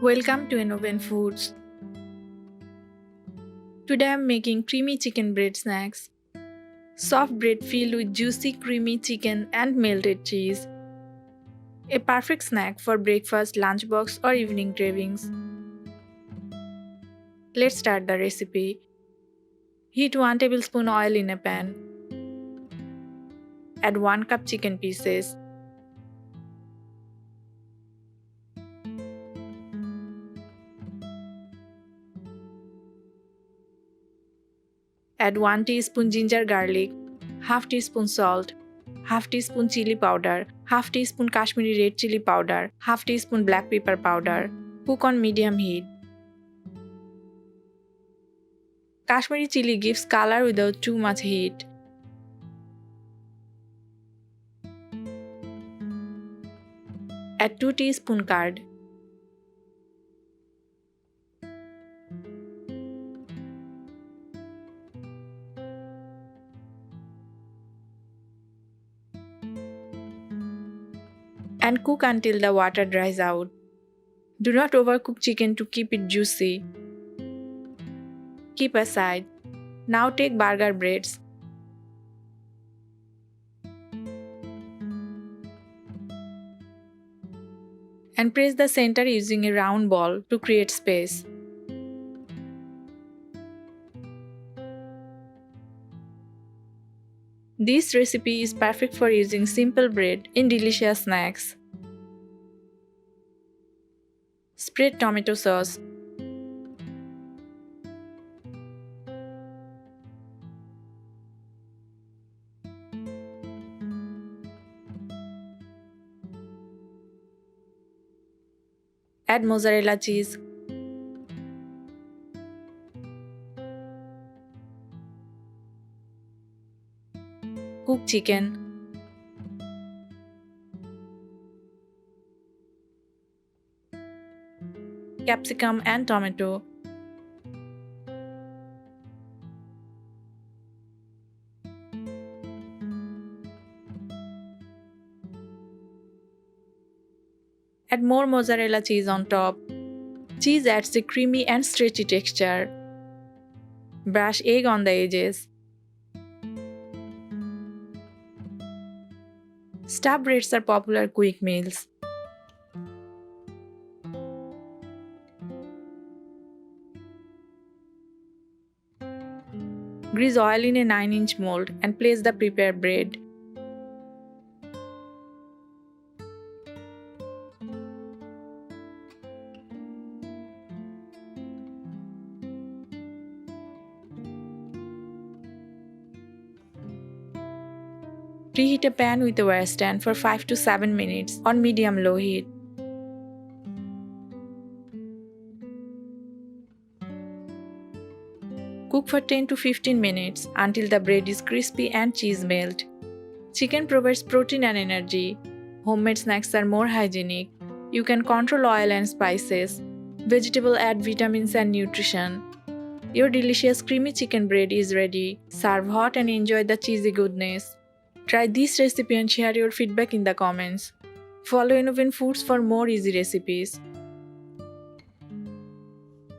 Welcome to Innoven Foods. Today I am making creamy chicken bread snacks. Soft bread filled with juicy creamy chicken and melted cheese. A perfect snack for breakfast, lunchbox or evening cravings. Let's start the recipe. Heat 1 tablespoon oil in a pan. Add 1 cup chicken pieces. Add 1 teaspoon ginger garlic, half teaspoon salt, half teaspoon chili powder, half teaspoon Kashmiri red chili powder, half teaspoon black pepper powder. Cook on medium heat. Kashmiri chili gives color without too much heat. Add 2 teaspoon curd. And cook until the water dries out. Do not overcook chicken to keep it juicy. Keep aside. Now take burger breads. And press the center using a round ball to create space. This recipe is perfect for using simple bread in delicious snacks. Spread tomato sauce. Add mozzarella cheese. Cook chicken. Capsicum and tomato. Add more mozzarella cheese on top. Cheese adds a creamy and stretchy texture. Brush egg on the edges. Stuffed breads are popular quick meals. Grease oil in a 9-inch mold and place the prepared bread. Preheat a pan with a wire stand for 5 to 7 minutes on medium-low heat. Cook for 10 to 15 minutes until the bread is crispy and cheese melt. Chicken provides protein and energy. Homemade snacks are more hygienic. You can control oil and spices. Vegetables add vitamins and nutrition. Your delicious creamy chicken bread is ready. Serve hot and enjoy the cheesy goodness. Try this recipe and share your feedback in the comments. Follow Innoven Foods for more easy recipes.